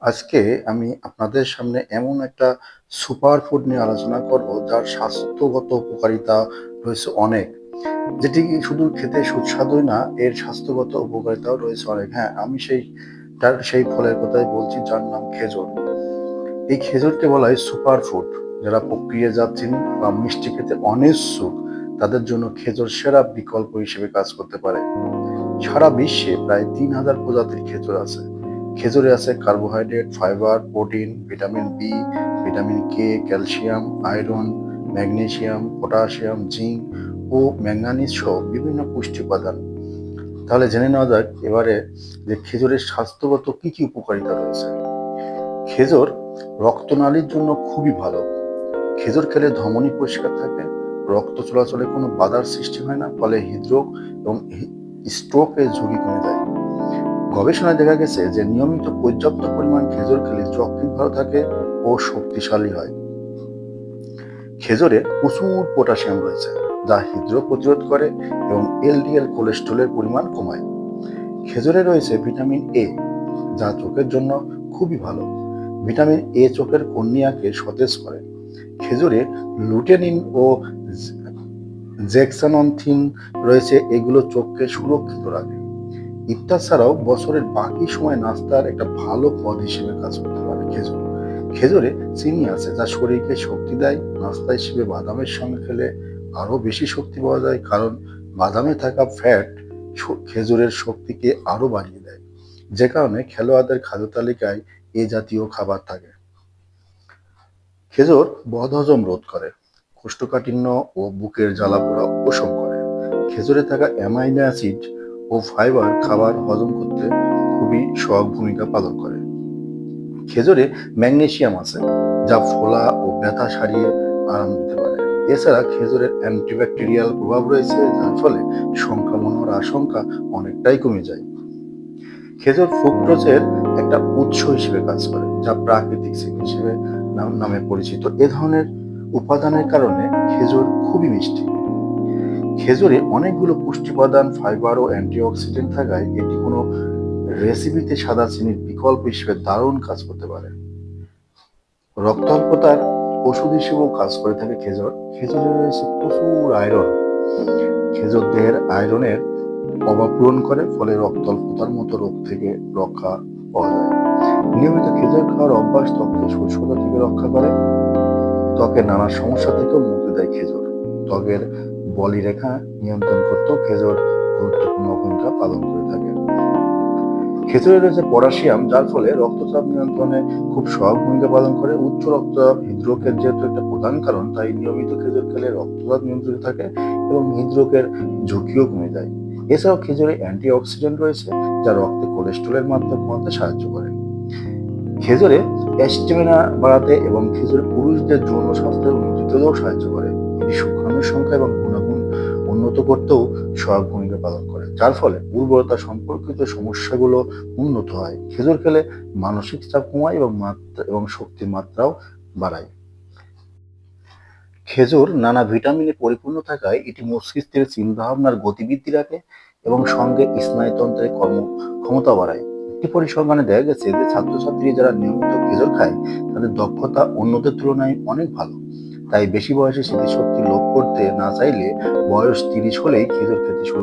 আজকে আমি আপনাদের সামনে এমন একটা সুপার ফুড নিয়ে আলোচনা করব যার স্বাস্থ্যগত উপকারিতা রয়েছে অনেক। যেটি শুধু খেতে সুস্বাদুই না, এর স্বাস্থ্যগত উপকারিতাও রয়েছে অনেক। হ্যাঁ, আমি সেই ফলের কথাই বলছি যার নাম খেজুর। এই খেজুরকে বলা হয় সুপার ফুড। যারা প্রক্রিয়াজাত চিনি বা মিষ্টি খেতে অনিচ্ছুক তাদের জন্য খেজুর সেরা বিকল্প হিসেবে কাজ করতে পারে। সারা বিশ্বে প্রায় ৩,০০০ প্রজাতির খেজুর আছে। খেজুরে আছে carbohydrate, fibre, protein, vitamin B, vitamin K, calcium, iron, magnesium, potassium, zinc ও ম্যাঙ্গানিজ সহ বিভিন্ন পুষ্টি উপাদান। তাহলে জেনে নেওয়া যাক এবারে যে খেজুরের স্বাস্থ্যগত কি কি উপকারিতা রয়েছে। খেজুর রক্তনালীর জন্য খুবই ভালো। খেজুর খেলে ধমনী পরিষ্কার থাকে, রক্ত চলাচলে কোনো বাধার সৃষ্টি হয় না, ফলে হৃদরোগ এবং স্ট্রোকের ঝুঁকি কমে যায়। গবেষণায় দেখা গেছে যে নিয়মিত পর্যাপ্ত পরিমাণ খেজুর খেলে যকৃৎ ভালো থাকে ও শক্তিশালী হয়। খেজুরে প্রচুর পটাশিয়াম রয়েছে, যা হৃদরোগ প্রতিরোধ করে এবং এলডিএল কোলেস্টেরলের পরিমাণ কমায়। খেজুরে রয়েছে ভিটামিন এ, যা চোখের জন্য খুবই ভালো। ভিটামিন এ চোখের কর্নিয়াকে সতেজ করে। খেজুরে লুটেনিন ও জেক্সানথিন রয়েছে, এগুলো চোখকে সুরক্ষিত রাখে। ইফতার ছাড়াও বছরের বাকি সময় নাস্তার একটা ভালো পদ হিসেবে কাজ করতে পারে খেজুর। খেজুরে চিনি আছে যা শরীরকে শক্তি দেয়। নাস্তা হিসেবে বাদামের সঙ্গে খেলে আরো বেশি শক্তি পাওয়া যায়, কারণ বাদামে থাকা ফ্যাট খেজুরের শক্তিকে আরো বাড়িয়ে দেয়, যে কারণে খেলোয়াড়দের খাদ্য তালিকায় এ জাতীয় খাবার থাকে। খেজুর বদহজম রোধ করে, কোষ্ঠকাঠিন্য ও বুকের জ্বালাপোড়া উপশম করে। খেজুরে থাকা অ্যামাইনো অ্যাসিড ও ফাইবার খাবার হজম করতে খুবই সহায়ক ভূমিকা পালন করে। খেজুরে ম্যাগনেসিয়াম আছে, যা ফোলা ও ব্যথা সারিয়ে আরাম দিতে পারে। এছাড়া খেজুরের অ্যান্টিব্যাকটেরিয়াল প্রভাব রয়েছে, যার ফলে সংক্রমণ হওয়ার আশঙ্কা অনেকটাই কমে যায়। খেজুর ফ্রুক্টোজের একটা উৎস হিসেবে কাজ করে, যা প্রাকৃতিক চিনি হিসেবে নামে পরিচিত। এ ধরনের উপাদানের কারণে খেজুর খুবই মিষ্টি। খেজুরে অনেকগুলো পুষ্টি উপাদান, ফাইবার ও অ্যান্টিঅক্সিডেন্ট থাকায় এটি কোনো রেসিপিতে সাদা চিনির বিকল্প হিসেবে দারুণ কাজ করতে পারে। রক্ত অল্পতার ওষুধ হিসেবেও কাজ করে থাকে খেজুর। খেজুরে রয়েছে প্রচুর আয়রন। খেজুর দেহের আয়রনের অভাব পূরণ করে, ফলে রক্ত অল্পতার মতো রোগ থেকে রক্ষা পাওয়া যায়। নিয়মিত খেজুর খাওয়ার অভ্যাস ত্বককে শুষ্কতা থেকে রক্ষা করে। ত্বকের নানা সমস্যা থেকেও মুক্তি দেয় খেজুর। ত্বকের বলিরেখা নিয়ন্ত্রণ করতেও খেজুর গুরুত্বপূর্ণ ভূমিকা পালন করে থাকে। খেজুরে রয়েছে পটাশিয়াম, যার ফলে রক্তচাপ নিয়ন্ত্রণে খুব সহায়ক ভূমিকা পালন করে। উচ্চ রক্তচাপ হৃদরোগের যেহেতু একটা প্রধান কারণ, তাই নিয়মিত খেজুর খেলে রক্তচাপ নিয়ন্ত্রিত থাকে এবং হৃদরোগের ঝুঁকিও কমে যায়। এছাড়াও খেজুরে অ্যান্টিঅক্সিডেন্ট রয়েছে, যা রক্তে কোলেস্টেরলের মাত্রা কমাতে সাহায্য করে। খেজুরে স্ট্যামিনা বাড়াতে এবং খেজুর পুরুষদের যৌন স্বাস্থ্যের উন্নতিতেও সাহায্য করে। এটি শুক্রাণুর সংখ্যা এবং গুণাগুণ উন্নত করতেও সহায়ক ভূমিকা পালন করে, যার ফলে উর্বরতা সম্পর্কিত সমস্যাগুলো উন্নত হয়। খেজুর খেলে মানসিক চাপ কমায় এবং শক্তির মাত্রাও বাড়ায়। খেজুর নানা ভিটামিনে পরিপূর্ণ থাকায় এটি মস্তিষ্কের চিন্তাভাবনার গতিবৃদ্ধি রাখে এবং সঙ্গে স্নায়ুতন্ত্রের কর্মক্ষমতা বাড়ায়। একটি পরিসংখ্যানে দেখা গেছে যে ছাত্রছাত্রী যারা নিয়মিত খেজুর খায় তাদের দক্ষতা অন্যদের তুলনায় অনেক ভালো। তাই বেশি বয়সে স্মৃতিশক্তি লোপ করতে না চাইলে বয়স 30 হলেই খেজুর খেতে শুরু